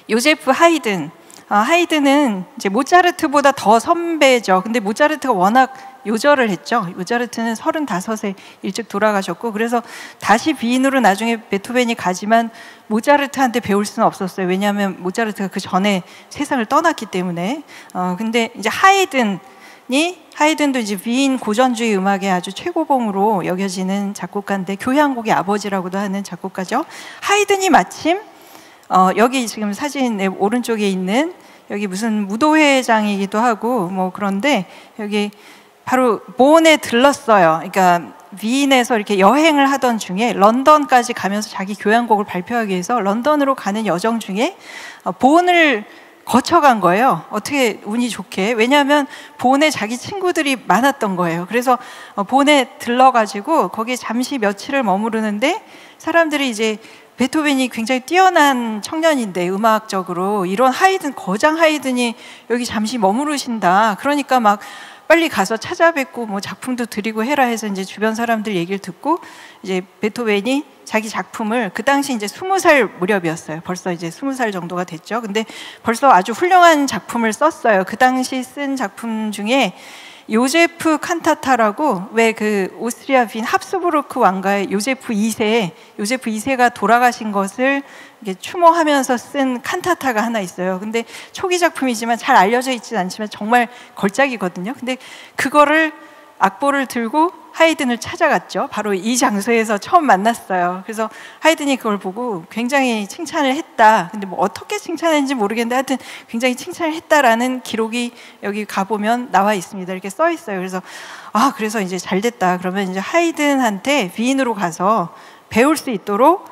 요제프 하이든. 하이든은 이제 모차르트보다 더 선배죠. 근데 모차르트가 워낙 요절을 했죠. 모차르트는 35세 일찍 돌아가셨고, 그래서 다시 비엔으로 나중에 베토벤이 가지만 모차르트한테 배울 수는 없었어요. 왜냐하면 모차르트가 그 전에 세상을 떠났기 때문에. 근데 이제 하이든도 이제 비엔 고전주의 음악의 아주 최고봉으로 여겨지는 작곡가인데, 교향곡의 아버지라고도 하는 작곡가죠. 하이든이 마침 여기 지금 사진 오른쪽에 있는 여기 무슨 무도회장이기도 하고 뭐 그런데 여기 바로 본에 들렀어요. 그러니까 비엔에서 이렇게 여행을 하던 중에 런던까지 가면서 자기 교향곡을 발표하기 위해서 런던으로 가는 여정 중에 본을 거쳐간 거예요. 어떻게 운이 좋게. 왜냐하면 본에 자기 친구들이 많았던 거예요. 그래서 본에 들러가지고 거기 잠시 며칠을 머무르는데, 사람들이 이제 베토벤이 굉장히 뛰어난 청년인데 음악적으로 이런 거장 하이든이 여기 잠시 머무르신다, 그러니까 막 빨리 가서 찾아뵙고 뭐 작품도 드리고 해라 해서 이제 주변 사람들 얘기를 듣고 이제 베토벤이 자기 작품을 그 당시 이제 20살 무렵이었어요. 벌써 이제 20살 정도가 됐죠. 근데 벌써 아주 훌륭한 작품을 썼어요. 그 당시 쓴 작품 중에 요제프 칸타타라고, 왜 그 오스트리아 빈 합스부르크 왕가의 요제프 2세가 돌아가신 것을 이렇게 추모하면서 쓴 칸타타가 하나 있어요. 근데 초기 작품이지만 잘 알려져 있지는 않지만 정말 걸작이거든요. 근데 그거를 악보를 들고 하이든을 찾아갔죠. 바로 이 장소에서 처음 만났어요. 그래서 하이든이 그걸 보고 굉장히 칭찬을 했다. 근데 뭐 어떻게 칭찬했는지 모르겠는데 하여튼 굉장히 칭찬을 했다라는 기록이 여기 가보면 나와 있습니다. 이렇게 써 있어요. 그래서 그래서 이제 잘 됐다. 그러면 이제 하이든한테 비인으로 가서 배울 수 있도록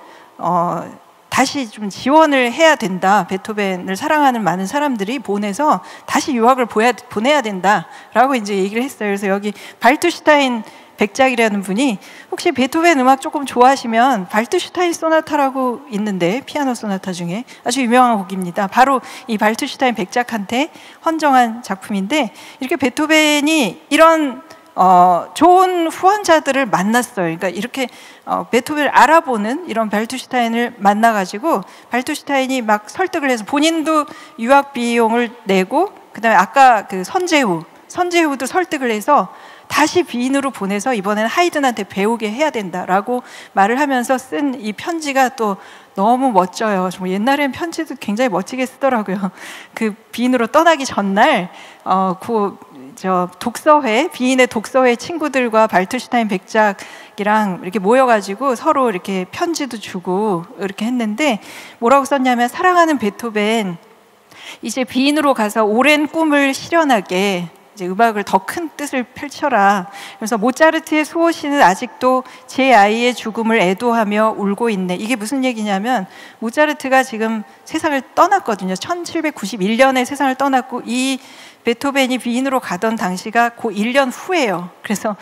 다시 좀 지원을 해야 된다. 베토벤을 사랑하는 많은 사람들이 보내서 다시 유학을 보내야 된다라고 이제 얘기를 했어요. 그래서 여기 발투슈타인 백작이라는 분이 혹시 베토벤 음악 조금 좋아하시면 발투슈타인 소나타라고 있는데, 피아노 소나타 중에 아주 유명한 곡입니다. 바로 이 발투슈타인 백작한테 헌정한 작품인데, 이렇게 베토벤이 이런 좋은 후원자들을 만났어요. 그러니까 이렇게 베토벤을 알아보는 이런 발투슈타인을 만나가지고 발투슈타인이 막 설득을 해서 본인도 유학 비용을 내고, 그다음에 아까 그 선제후도 설득을 해서 다시 비인으로 보내서 이번에는 하이든한테 배우게 해야 된다라고 말을 하면서 쓴 이 편지가 또 너무 멋져요. 정말 옛날엔 편지도 굉장히 멋지게 쓰더라고요. 그 비인으로 떠나기 전날 비인의 독서회 친구들과 발투슈타인 백작이랑 이렇게 모여가지고 서로 이렇게 편지도 주고 이렇게 했는데, 뭐라고 썼냐면, 사랑하는 베토벤, 이제 비인으로 가서 오랜 꿈을 실현하게 이제 음악을 더 큰 뜻을 펼쳐라. 그래서 모차르트의 수호신은 아직도 제 아이의 죽음을 애도하며 울고 있네. 이게 무슨 얘기냐면, 모차르트가 지금 세상을 떠났거든요. 1791년에 세상을 떠났고, 이 베토벤이 비인으로 가던 당시가 그 1년 후예요. 그래서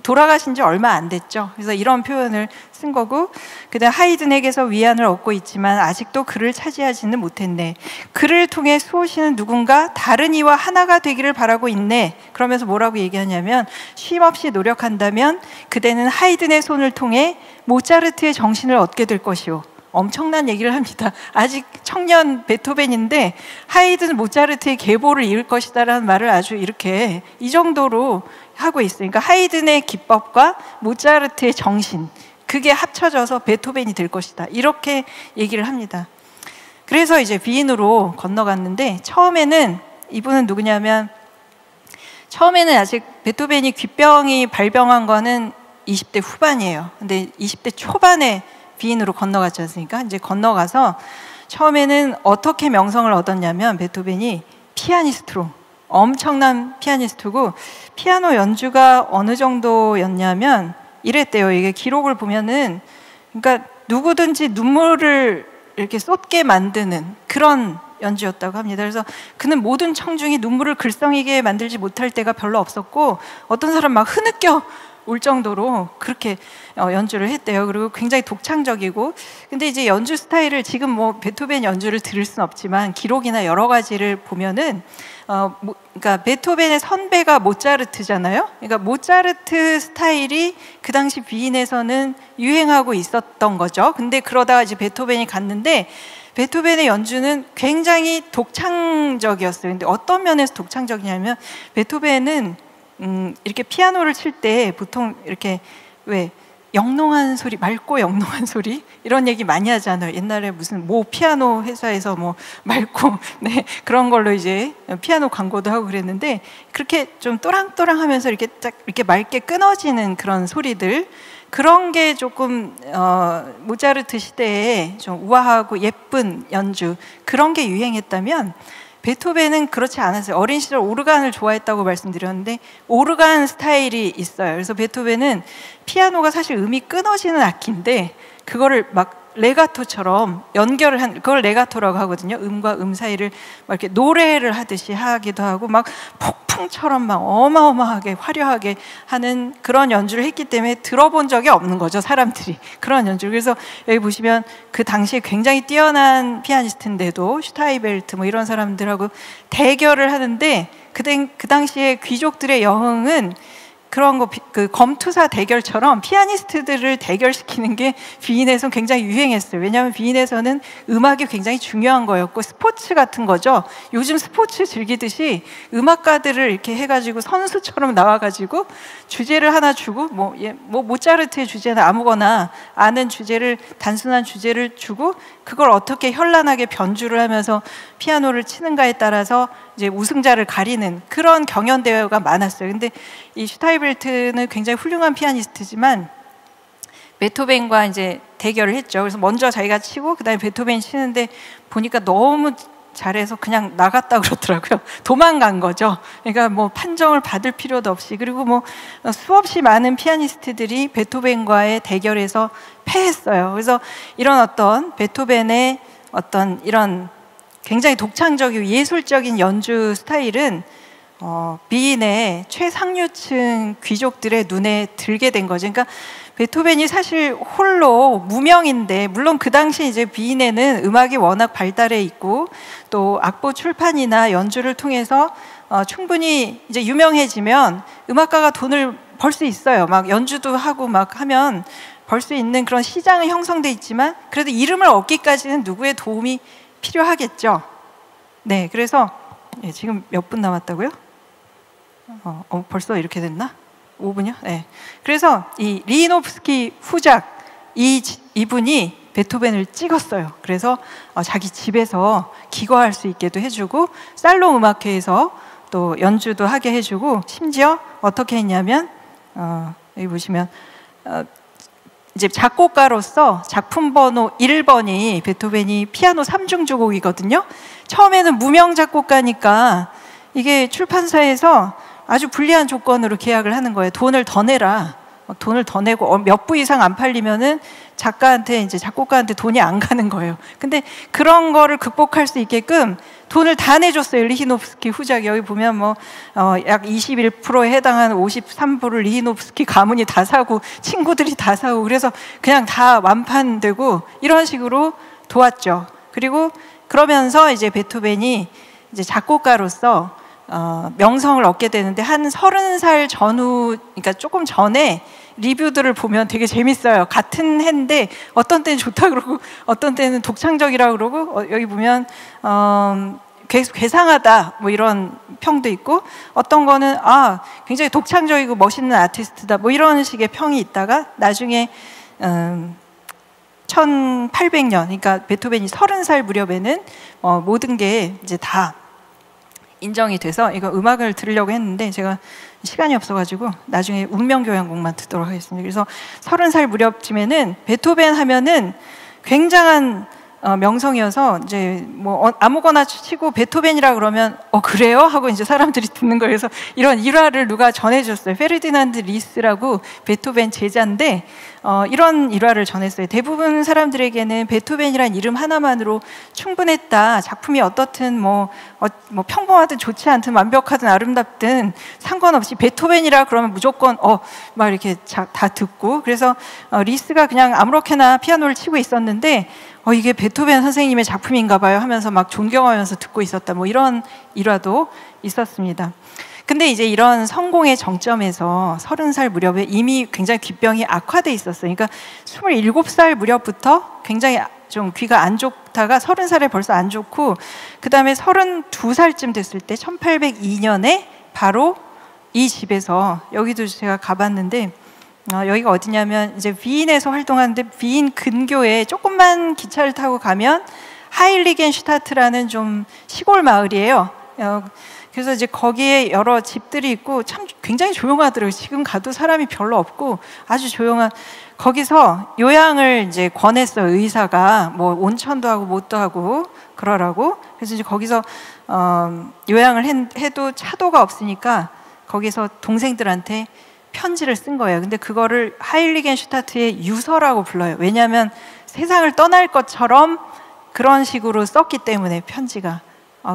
돌아가신 지 얼마 안 됐죠. 그래서 이런 표현을 쓴 거고, 그다음 하이든에게서 위안을 얻고 있지만 아직도 그를 차지하지는 못했네. 그를 통해 수호신은 누군가 다른 이와 하나가 되기를 바라고 있네. 그러면서 뭐라고 얘기하냐면, 쉼없이 노력한다면 그대는 하이든의 손을 통해 모차르트의 정신을 얻게 될 것이오. 엄청난 얘기를 합니다. 아직 청년 베토벤인데 하이든 모차르트의 계보를 이을 것이다라는 말을 아주 이렇게 이 정도로 하고 있어요. 그러니까 하이든의 기법과 모차르트의 정신, 그게 합쳐져서 베토벤이 될 것이다. 이렇게 얘기를 합니다. 그래서 이제 비인으로 건너갔는데, 처음에는 이분은 누구냐면, 처음에는 아직 베토벤이 귓병이 발병한 거는 20대 후반이에요. 근데 20대 초반에 비인으로 건너갔지 않습니까? 이제 건너가서 처음에는 어떻게 명성을 얻었냐면, 베토벤이 피아니스트로, 엄청난 피아니스트고, 피아노 연주가 어느 정도였냐면 이랬대요. 이게 기록을 보면은, 그러니까 누구든지 눈물을 이렇게 쏟게 만드는 그런 연주였다고 합니다. 그래서 그는 모든 청중이 눈물을 글썽이게 만들지 못할 때가 별로 없었고, 어떤 사람 막 흐느껴 울 정도로 그렇게 연주를 했대요. 그리고 굉장히 독창적이고, 근데 이제 연주 스타일을, 지금 뭐 베토벤 연주를 들을 수는 없지만 기록이나 여러 가지를 보면은 그러니까 베토벤의 선배가 모차르트잖아요. 그러니까 모차르트 스타일이 그 당시 비인에서는 유행하고 있었던 거죠. 근데 그러다가 이제 베토벤이 갔는데, 베토벤의 연주는 굉장히 독창적이었어요. 근데 어떤 면에서 독창적이냐면, 베토벤은 이렇게 피아노를 칠 때 보통 이렇게 왜 영롱한 소리, 맑고 영롱한 소리, 이런 얘기 많이 하잖아요. 옛날에 무슨 모 피아노 회사에서 뭐 맑고 그런 걸로 이제 피아노 광고도 하고 그랬는데, 그렇게 좀 또랑또랑하면서 이렇게 딱 이렇게 맑게 끊어지는 그런 소리들, 그런 게 조금 모차르트 시대에 좀 우아하고 예쁜 연주, 그런 게 유행했다면, 베토벤은 그렇지 않았어요. 어린 시절 오르간을 좋아했다고 말씀드렸는데, 오르간 스타일이 있어요. 그래서 베토벤은 피아노가 사실 음이 끊어지는 악기인데, 그거를 막 레가토처럼 연결을 한, 그걸 레가토라고 하거든요. 음과 음 사이를 막 이렇게 노래를 하듯이 하기도 하고, 막 폭풍처럼 막 어마어마하게 화려하게 하는 그런 연주를 했기 때문에 들어본 적이 없는 거죠, 사람들이. 그런 연주를. 그래서 여기 보시면 그 당시에 굉장히 뛰어난 피아니스트인데도 슈타이벨트 뭐 이런 사람들하고 대결을 하는데, 그 당시에 귀족들의 여흥은 그런 거, 그 검투사 대결처럼 피아니스트들을 대결시키는 게 비인에서는 굉장히 유행했어요. 왜냐하면 비인에서는 음악이 굉장히 중요한 거였고 스포츠 같은 거죠. 요즘 스포츠 즐기듯이 음악가들을 이렇게 해가지고 선수처럼 나와가지고 주제를 하나 주고 뭐 모차르트의 주제는 아무거나 아는 주제를, 단순한 주제를 주고 그걸 어떻게 현란하게 변주를 하면서 피아노를 치는가에 따라서 이제 우승자를 가리는 그런 경연 대회가 많았어요. 근데 이 슈타이벨트는 굉장히 훌륭한 피아니스트지만 베토벤과 이제 대결을 했죠. 그래서 먼저 자기가 치고 그다음에 베토벤이 치는데 보니까 너무 잘해서 그냥 나갔다 그러더라고요. 도망간 거죠. 그러니까 뭐 판정을 받을 필요도 없이. 그리고 뭐 수없이 많은 피아니스트들이 베토벤과의 대결에서 패했어요. 그래서 이런 어떤 베토벤의 어떤 이런 굉장히 독창적이고 예술적인 연주 스타일은 비인의 최상류층 귀족들의 눈에 들게 된 거죠. 그러니까 베토벤이 사실 홀로 무명인데, 물론 그 당시 이제 비인에는 음악이 워낙 발달해 있고 또 악보 출판이나 연주를 통해서 충분히 이제 유명해지면 음악가가 돈을 벌 수 있어요. 막 연주도 하고 막 하면 벌 수 있는 그런 시장은 형성돼 있지만 그래도 이름을 얻기까지는 누구의 도움이 필요하겠죠. 네, 그래서 지금 몇 분 남았다고요? 벌써 이렇게 됐나? 5분이요? 네. 그래서 이 리히노프스키 후작 이분이 베토벤을 찍었어요. 그래서 자기 집에서 기거할 수 있게도 해주고 살롱 음악회에서 또 연주도 하게 해주고 심지어 어떻게 했냐면 여기 보시면 이제 작곡가로서 작품 번호 1번이 베토벤이 피아노 3중주곡이거든요. 처음에는 무명 작곡가니까 이게 출판사에서 아주 불리한 조건으로 계약을 하는 거예요. 돈을 더 내라. 돈을 더 내고 몇 부 이상 안 팔리면은 작가한테, 이제 작곡가한테 돈이 안 가는 거예요. 근데 그런 거를 극복할 수 있게끔 돈을 다 내줬어요. 리히노프스키 후작. 여기 보면 뭐 약 21%에 해당하는 53부를 리히노프스키 가문이 다 사고 친구들이 다 사고, 그래서 그냥 다 완판되고 이런 식으로 도왔죠. 그리고 그러면서 이제 베토벤이 이제 작곡가로서 명성을 얻게 되는데, 한 30살 전후, 그러니까 조금 전에 리뷰들을 보면 되게 재밌어요. 같은 해인데 어떤 때는 좋다 그러고 어떤 때는 독창적이라 그러고, 여기 보면 괴상하다 뭐 이런 평도 있고, 어떤 거는 굉장히 독창적이고 멋있는 아티스트다 뭐 이런 식의 평이 있다가 나중에 1800년, 그러니까 베토벤이 30살 무렵에는 모든 게 이제 다 인정이 돼서, 이거 음악을 들으려고 했는데 제가 시간이 없어가지고 나중에 운명교향곡만 듣도록 하겠습니다. 그래서 30살 무렵쯤에는 베토벤 하면은 굉장한 명성이어서 이제 뭐 아무거나 치고 베토벤이라 그러면 그래요? 하고 이제 사람들이 듣는 거예요. 그래서 이런 일화를 누가 전해줬어요. 페르디난드 리스라고 베토벤 제자인데 이런 일화를 전했어요. 대부분 사람들에게는 베토벤이란 이름 하나만으로 충분했다. 작품이 어떻든 뭐 평범하든 좋지 않든 완벽하든 아름답든 상관없이 베토벤이라 그러면 무조건 막 이렇게 다 듣고, 그래서 리스가 그냥 아무렇게나 피아노를 치고 있었는데 이게 베토벤 선생님의 작품인가 봐요 하면서 막 존경하면서 듣고 있었다, 뭐 이런 일화도 있었습니다. 근데 이제 이런 성공의 정점에서 30살 무렵에 이미 굉장히 귀병이 악화돼 있었어요. 그러니까 27살 무렵부터 굉장히 좀 귀가 안 좋다가 30살에 벌써 안 좋고, 그 다음에 32살쯤 됐을 때 1802년에 바로 이 집에서, 여기도 제가 가봤는데 여기가 어디냐면 이제 비인에서 활동하는데, 비인 근교에 조금만 기차를 타고 가면 하일리겐슈타트라는 좀 시골 마을이에요. 그래서 이제 거기에 여러 집들이 있고 참 굉장히 조용하더라고요. 지금 가도 사람이 별로 없고 아주 조용한, 거기서 요양을 이제 권했어요. 의사가 뭐 온천도 하고 못도 하고 그러라고. 그래서 이제 거기서 요양을 해도 차도가 없으니까 거기서 동생들한테 편지를 쓴 거예요. 근데 그거를 하일리겐슈타트의 유서라고 불러요. 왜냐하면 세상을 떠날 것처럼 그런 식으로 썼기 때문에, 편지가.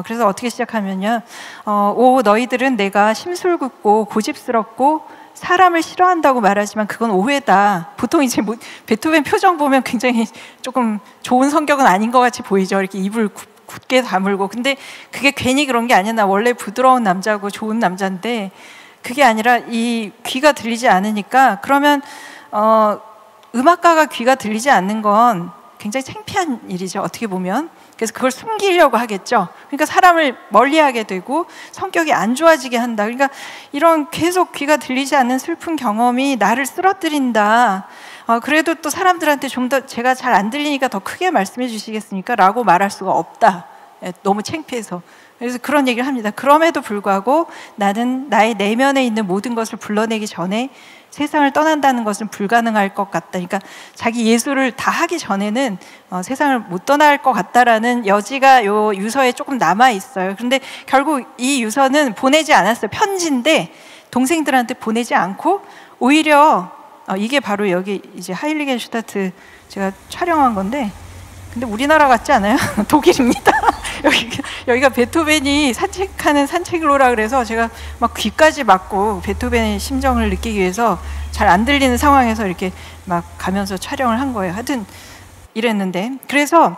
그래서 어떻게 시작하면요, 오 너희들은 내가 심술궂고 고집스럽고 사람을 싫어한다고 말하지만 그건 오해다. 보통 이제 베토벤 표정 보면 굉장히 조금 좋은 성격은 아닌 것 같이 보이죠. 이렇게 입을 굳게 다물고. 근데 그게 괜히 그런 게 아니야. 나 원래 부드러운 남자고 좋은 남자인데 그게 아니라 이 귀가 들리지 않으니까, 그러면 음악가가 귀가 들리지 않는 건 굉장히 창피한 일이죠, 어떻게 보면. 그래서 그걸 숨기려고 하겠죠. 그러니까 사람을 멀리하게 되고 성격이 안 좋아지게 한다. 그러니까 이런 계속 귀가 들리지 않는 슬픈 경험이 나를 쓰러뜨린다. 그래도 또 사람들한테 좀 더 제가 잘 안 들리니까 더 크게 말씀해 주시겠습니까? 라고 말할 수가 없다. 너무 창피해서. 그래서 그런 얘기를 합니다. 그럼에도 불구하고 나는 나의 내면에 있는 모든 것을 불러내기 전에 세상을 떠난다는 것은 불가능할 것 같다. 그러니까 자기 예술을 다 하기 전에는 세상을 못 떠날 것 같다라는 여지가 요 유서에 조금 남아 있어요. 그런데 결국 이 유서는 보내지 않았어요. 편지인데 동생들한테 보내지 않고 오히려 이게 바로 여기 이제 하일리겐슈타트 제가 촬영한 건데, 근데 우리나라 같지 않아요? 독일입니다. 여기가 베토벤이 산책하는 산책로라 그래서 제가 막 귀까지 막고 베토벤의 심정을 느끼기 위해서 잘 안 들리는 상황에서 이렇게 막 가면서 촬영을 한 거예요. 하여튼 이랬는데, 그래서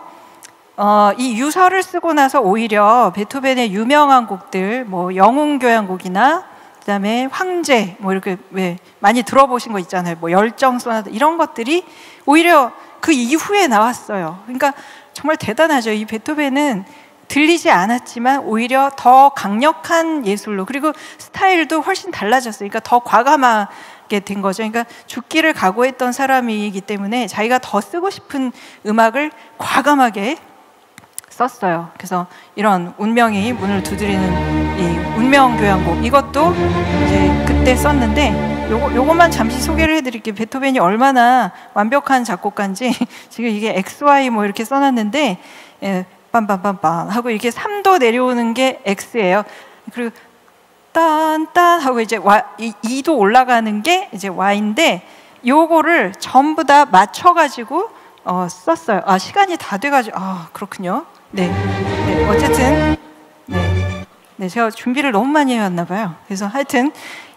이 유서를 쓰고 나서 오히려 베토벤의 유명한 곡들, 뭐 영웅교향곡이나 그다음에 황제, 뭐 이렇게 왜 많이 들어보신 거 있잖아요. 뭐 열정 소나타 이런 것들이 오히려 그 이후에 나왔어요. 그러니까 정말 대단하죠. 이 베토벤은 들리지 않았지만 오히려 더 강력한 예술로, 그리고 스타일도 훨씬 달라졌어요. 그러니까 더 과감하게 된 거죠. 그러니까 죽기를 각오했던 사람이기 때문에 자기가 더 쓰고 싶은 음악을 과감하게 썼어요. 그래서 이런 운명이 문을 두드리는 이 운명교향곡, 이것도 이제 그때 썼는데, 요것만 잠시 소개를 해드릴게요. 베토벤이 얼마나 완벽한 작곡가인지. 지금 이게 XY 뭐 이렇게 써놨는데, 빰빰빰빰 하고 이렇게 3도 내려오는 게 X예요. 그리고 딴딴 하고 이제 2도 올라가는 게 이제 Y인데, 요거를 전부 다 맞춰가지고 썼어요. 시간이 다 돼가지고, 그렇군요. 네, 어쨌든 네, 제가 준비를 너무 많이 해왔나 봐요. 그래서 하여튼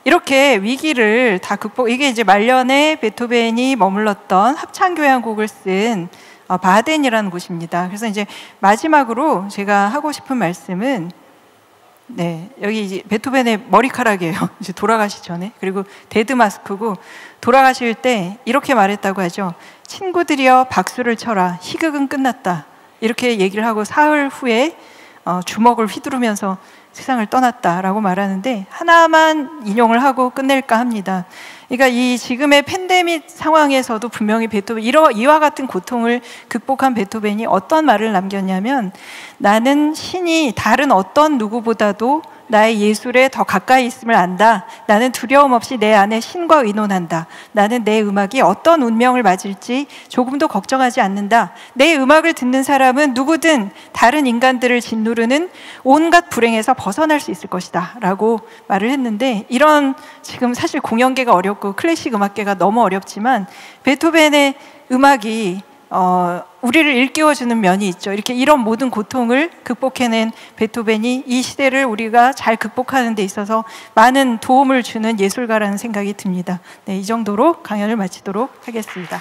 이렇게 위기를 다 이게 이제 말년에 베토벤이 머물렀던 합창교향곡을 쓴 바덴이라는 곳입니다. 그래서 이제 마지막으로 제가 하고 싶은 말씀은, 여기 이제 베토벤의 머리카락이에요. 이제 돌아가시 전에. 그리고 데드 마스크고, 돌아가실 때 이렇게 말했다고 하죠. 친구들이여 박수를 쳐라. 희극은 끝났다. 이렇게 얘기를 하고 사흘 후에 주먹을 휘두르면서 세상을 떠났다라고 말하는데, 하나만 인용을 하고 끝낼까 합니다. 그러니까 이 지금의 팬데믹 상황에서도 분명히 베토벤, 이와 같은 고통을 극복한 베토벤이 어떤 말을 남겼냐면, 나는 신이 다른 어떤 누구보다도 나의 예술에 더 가까이 있음을 안다. 나는 두려움 없이 내 안에 신과 의논한다. 나는 내 음악이 어떤 운명을 맞을지 조금도 걱정하지 않는다. 내 음악을 듣는 사람은 누구든 다른 인간들을 짓누르는 온갖 불행에서 벗어날 수 있을 것이다 라고 말을 했는데, 이런 지금 사실 공연계가 어렵고 클래식 음악계가 너무 어렵지만 베토벤의 음악이 우리를 일깨워주는 면이 있죠. 이렇게 이런 모든 고통을 극복해낸 베토벤이 이 시대를 우리가 잘 극복하는 데 있어서 많은 도움을 주는 예술가라는 생각이 듭니다. 네, 이 정도로 강연을 마치도록 하겠습니다.